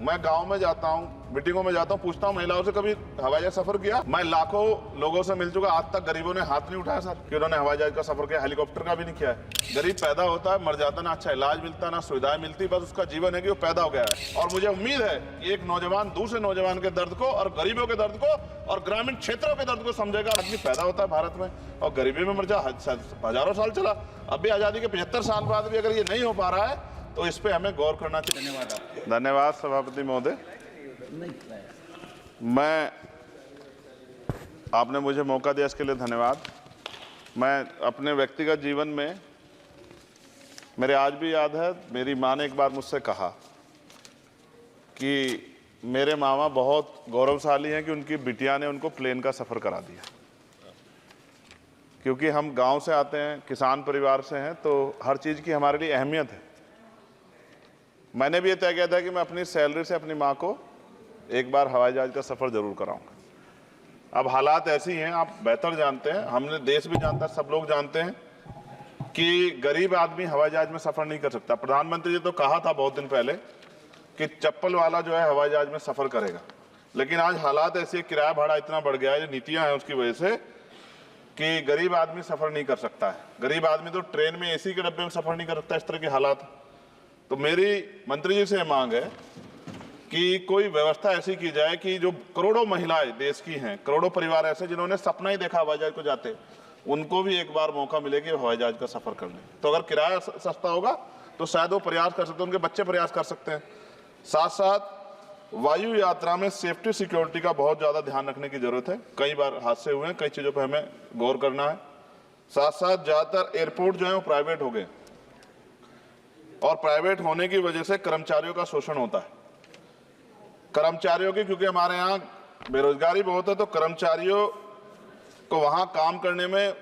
मैं गांव में जाता हूँ, मीटिंगों में जाता हूँ, पूछता हूँ महिलाओं से कभी हवाई जहाज सफर किया। मैं लाखों लोगों से मिल चुका, आज तक गरीबों ने हाथ नहीं उठाया सर कि उन्होंने हवाई जहाज का सफर किया, हेलीकॉप्टर का भी नहीं किया है। गरीब पैदा होता है, मर जाता, ना अच्छा इलाज मिलता, ना सुविधाएं मिलती, बस उसका जीवन है कि वो पैदा हो गया है। और मुझे उम्मीद है कि एक नौजवान दूसरे नौजवान के दर्द को और गरीबों के दर्द को और ग्रामीण क्षेत्रों के दर्द को समझेगा। आदमी पैदा होता है भारत में और गरीबी में मर जा, हजारों साल चला, अब भी आजादी के 75 साल बाद भी अगर ये नहीं हो पा रहा है तो इस पे हमें गौर करना चाहिए। धन्यवाद। धन्यवाद सभापति महोदय। मैं आपने मुझे मौका दिया इसके लिए धन्यवाद। मैं अपने व्यक्तिगत जीवन में मेरे आज भी याद है, मेरी माँ ने एक बार मुझसे कहा कि मेरे मामा बहुत गौरवशाली हैं कि उनकी बिटिया ने उनको प्लेन का सफ़र करा दिया। क्योंकि हम गांव से आते हैं, किसान परिवार से हैं, तो हर चीज़ की हमारे लिए अहमियत है। मैंने भी ये तय किया था कि मैं अपनी सैलरी से अपनी माँ को एक बार हवाई जहाज का सफ़र ज़रूर कराऊंगा। अब हालात ऐसी हैं, आप बेहतर जानते हैं, हमने देश भी जानता है, सब लोग जानते हैं कि गरीब आदमी हवाई जहाज में सफ़र नहीं कर सकता। प्रधानमंत्री जी तो कहा था बहुत दिन पहले कि चप्पल वाला जो है हवाई जहाज में सफ़र करेगा, लेकिन आज हालात ऐसे, किराया भाड़ा इतना बढ़ गया है, जो नीतियाँ हैं उसकी वजह से, कि गरीब आदमी सफ़र नहीं कर सकता है। गरीब आदमी तो ट्रेन में AC के डब्बे में सफ़र नहीं कर सकता, इस तरह के हालात। तो मेरी मंत्री जी से मांग है कि कोई व्यवस्था ऐसी की जाए कि जो करोड़ों महिलाएं देश की हैं, करोड़ों परिवार ऐसे जिन्होंने सपना ही देखा हवाई जहाज को जाते, उनको भी एक बार मौका मिले कि हवाई जहाज का सफ़र कर लें। तो अगर किराया सस्ता होगा तो शायद वो प्रयास कर सकते हैं, उनके बच्चे प्रयास कर सकते हैं। साथ साथ वायु यात्रा में सेफ्टी सिक्योरिटी का बहुत ज़्यादा ध्यान रखने की जरूरत है। कई बार हादसे हुए हैं, कई चीज़ों पर हमें गौर करना है। साथ साथ ज़्यादातर एयरपोर्ट जो है वो प्राइवेट हो गए और प्राइवेट होने की वजह से कर्मचारियों का शोषण होता है। कर्मचारियों की, क्योंकि हमारे यहाँ बेरोजगारी बहुत है, तो कर्मचारियों को वहाँ काम करने में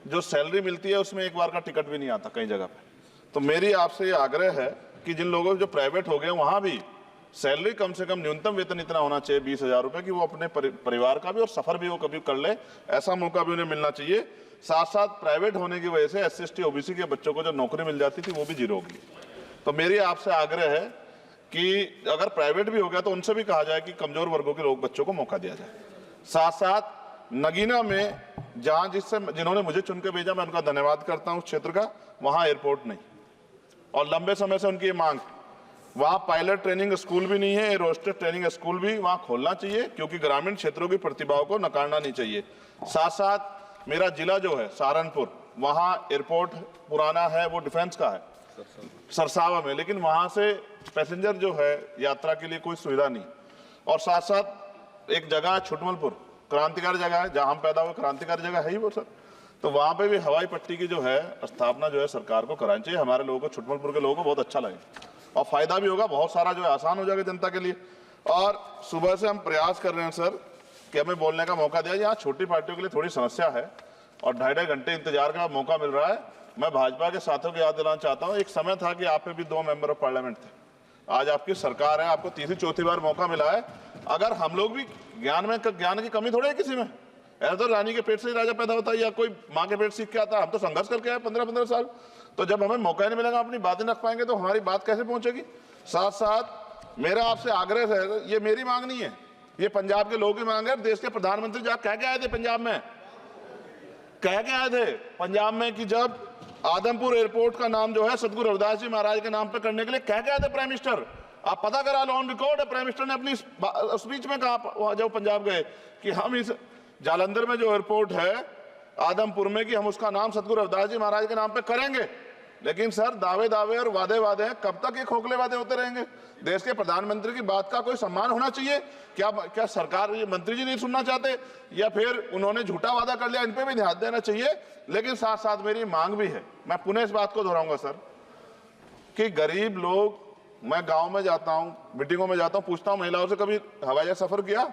जो सैलरी मिलती है उसमें एक बार का टिकट भी नहीं आता कई जगह पे। तो मेरी आपसे ये आग्रह है कि जिन लोगों जो प्राइवेट हो गए वहाँ भी सैलरी कम से कम न्यूनतम वेतन इतना होना चाहिए 20,000 रुपये कि वो अपने परिवार का भी और सफ़र भी वो कभी कर ले, ऐसा मौका भी उन्हें मिलना चाहिए। साथ साथ प्राइवेट होने की वजह से SC ST OBC के बच्चों को जो नौकरी मिल जाती थी वो भी जीरो होगी। तो मेरी आपसे आग्रह है कि अगर प्राइवेट भी हो गया तो उनसे भी कहा जाए कि कमजोर वर्गों के लोग बच्चों को मौका दिया जाए। साथ साथ नगीना में जहां जिन्होंने मुझे चुन के भेजा, मैं उनका धन्यवाद करता हूं, उस क्षेत्र का, वहां एयरपोर्ट नहीं और लंबे समय से उनकी ये मांग, वहां पायलट ट्रेनिंग स्कूल भी नहीं है, एरोस्टेस ट्रेनिंग स्कूल भी वहां खोलना चाहिए क्योंकि ग्रामीण क्षेत्रों की प्रतिभाओं को नकारना नहीं चाहिए। साथ साथ मेरा जिला जो है सहारनपुर, वहां एयरपोर्ट पुराना है, वो डिफेंस का है सरसावा में, लेकिन वहां से पैसेंजर जो है यात्रा के लिए कोई सुविधा नहीं। और साथ साथ एक जगह है छुटमलपुर, क्रांतिकारी जगह है, जहां हम पैदा हुए, क्रांतिकारी जगह है ही वो सर। तो वहां पे भी हवाई पट्टी की जो है स्थापना जो है सरकार को करानी चाहिए। हमारे लोगों को, छुटमलपुर के लोगों को बहुत अच्छा लगे और फायदा भी होगा, बहुत सारा जो है आसान हो जाएगा जनता के लिए। और सुबह से हम प्रयास कर रहे हैं सर कि हमें बोलने का मौका दिया। यहाँ छोटी पार्टियों के लिए थोड़ी समस्या है और 2.5 घंटे इंतजार का मौका मिल रहा है। मैं भाजपा के साथियों को याद दिलाना चाहता हूँ, एक समय था कि आप पे भी 2 मेंबर ऑफ पार्लियामेंट थे, आज आपकी सरकार है, आपको तीसरी चौथी बार मौका मिला है। अगर हम लोग भी ज्ञान की कमी थोड़ी है किसी में, ऐसा तो रानी के पेट से ही राजा पैदा होता है या कोई माँ के पेट सीख के आता है। हम तो संघर्ष करके आए 15-15 साल, तो जब हमें मौका नहीं मिलेगा, अपनी बातें रख पाएंगे तो हमारी बात कैसे पहुंचेगी। साथ साथ मेरा आपसे आग्रह है, ये मेरी मांग नहीं है, ये पंजाब के लोगों की मांग है। देश के प्रधानमंत्री जब कह के आए थे पंजाब में, कह के आए थे पंजाब में कि जब आदमपुर एयरपोर्ट का नाम जो है सतगुरु रविदास जी महाराज के नाम पे करने के लिए कह गए थे प्राइम मिनिस्टर। आप पता करा लो, ऑन रिकॉर्ड है, प्राइम मिनिस्टर ने अपनी स्पीच में कहा जब पंजाब गए कि हम इस जालंधर में जो एयरपोर्ट है आदमपुर में, कि हम उसका नाम सतगुरु रविदास जी महाराज के नाम पे करेंगे। लेकिन सर दावे और वादे हैं, कब तक ये खोखले वादे होते रहेंगे। देश के प्रधानमंत्री की बात का कोई सम्मान होना चाहिए। क्या सरकार, ये मंत्री जी नहीं सुनना चाहते या फिर उन्होंने झूठा वादा कर लिया, इन पे भी ध्यान देना चाहिए। लेकिन साथ साथ मेरी मांग भी है, मैं पुनः इस बात को दोहराऊंगा सर, कि गरीब लोग, मैं गांव में जाता हूं, मीटिंगों में जाता हूं, पूछता हूं महिलाओं से कभी हवाई जहाज सफर किया।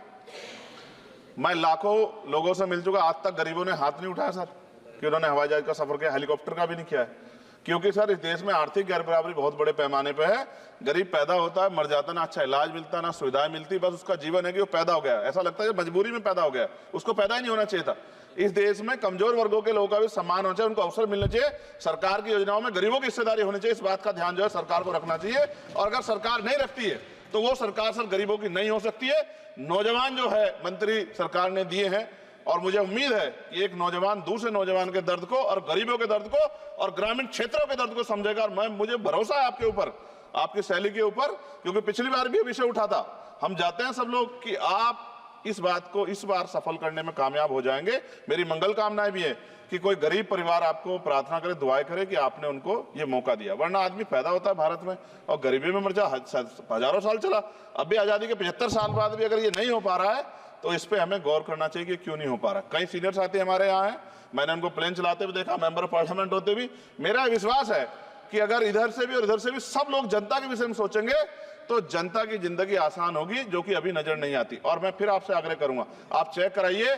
मैं लाखों लोगों से मिल चुका, आज तक गरीबों ने हाथ नहीं उठाया सर कि उन्होंने हवाई जहाज का सफर किया, हेलीकॉप्टर का भी नहीं किया है। क्योंकि सर इस देश में आर्थिक गैर बराबरी बहुत बड़े पैमाने पे है। गरीब पैदा होता है, मर जाता, ना अच्छा इलाज मिलता, ना सुविधाएं मिलती, बस उसका जीवन है कि वो पैदा हो गया, ऐसा लगता है मजबूरी में पैदा हो गया, उसको पैदा ही नहीं होना चाहिए था। इस देश में कमजोर वर्गों के लोगों का भी सम्मान होना चाहिए, उनको अवसर मिलना चाहिए। सरकार की योजनाओं में गरीबों की हिस्सेदारी होनी चाहिए, इस बात का ध्यान जो है सरकार को रखना चाहिए। और अगर सरकार नहीं रखती है तो वो सरकार सर गरीबों की नहीं हो सकती है। नौजवान जो है मंत्री सरकार ने दिए हैं, और मुझे उम्मीद है कि एक नौजवान दूसरे नौजवान के दर्द को और गरीबों के दर्द को और ग्रामीण क्षेत्रों के दर्द को समझेगा। और मुझे भरोसा है आपके ऊपर, आपकी शैली के ऊपर, क्योंकि पिछली बार भी विषय उठा था। हम चाहते हैं सब लोग कि आप इस बात को इस बार सफल करने में कामयाब हो जाएंगे। मेरी मंगल कामनाएं भी है कि कोई गरीब परिवार आपको प्रार्थना करे, दुआएं करे कि आपने उनको ये मौका दिया। वरना आदमी पैदा होता है भारत में और गरीबी में मर जा, हजारों साल चला। अब भी आजादी के 75 साल बाद भी अगर ये नहीं हो पा रहा है तो इस पे हमें गौर करना चाहिए कि क्यों नहीं हो पा रहा। कई सीनियर साथी हमारे यहाँ हैं, मैंने उनको प्लेन चलाते हुए देखा, मेंबर ऑफ पार्लियामेंट होते भी। मेरा विश्वास है कि अगर इधर से भी और इधर से भी सब लोग जनता के विषय में सोचेंगे तो जनता की जिंदगी आसान होगी, जो कि अभी नजर नहीं आती। और मैं फिर आपसे आग्रह करूंगा, आप चेक कराइए,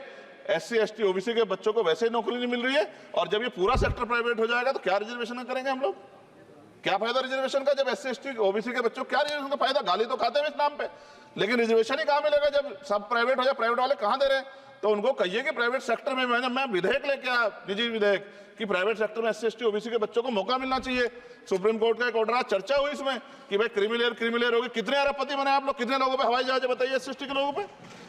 SC ST OBC के बच्चों को वैसे ही नौकरी नहीं मिल रही है, और जब ये पूरा सेक्टर प्राइवेट हो जाएगा तो क्या रिजर्वेशन करेंगे हम लोग? क्या फायदा रिजर्वेशन का? जब SC ST OBC के बच्चों क्या रिजर्वेशन का फायदा? गाली तो खाते हैं इस नाम पे, लेकिन रिजर्वेशन ही कहां मिलेगा जब सब प्राइवेट हो जाए? प्राइवेट वाले कहां दे रहे हैं? तो उनको कहिए कि प्राइवेट सेक्टर में मैं विधेयक लेके आया, निजी विधेयक, कि प्राइवेट सेक्टर में SC ST OBC के बच्चों को मौका मिलना चाहिए। सुप्रीम कोर्ट का एक ऑर्डर, चर्चा हुई इसमें कि भाई क्रिमिलेयर होगी। कितने अरबपति बने आप लोग? कितने लोगों पे हवाई जहाज बताइए? SC ST के लोगों पे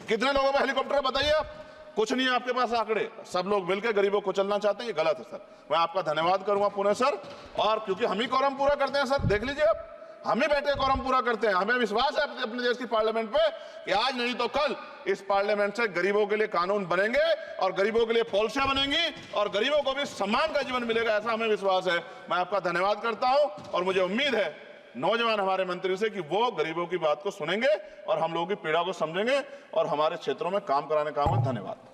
कितने लोगों पे हेलीकॉप्टर बताइए? आप कुछ नहीं है आपके पास आंकड़े। सब लोग मिलकर गरीबों को चलना चाहते हैं, ये गलत है सर। मैं आपका धन्यवाद करूंगा पुणे सर, और क्योंकि हम ही कोरम पूरा करते हैं सर, देख लीजिए आप, हम ही बैठे कोरम पूरा करते हैं। हमें विश्वास है अपने देश की पार्लियामेंट पे कि आज नहीं तो कल इस पार्लियामेंट से गरीबों के लिए कानून बनेंगे और गरीबों के लिए पॉलिसियां बनेंगी और गरीबों को भी सम्मान का जीवन मिलेगा, ऐसा हमें विश्वास है। मैं आपका धन्यवाद करता हूं और मुझे उम्मीद है नौजवान हमारे मंत्री से कि वो गरीबों की बात को सुनेंगे और हम लोगों की पीड़ा को समझेंगे और हमारे क्षेत्रों में काम कराने का। धन्यवाद।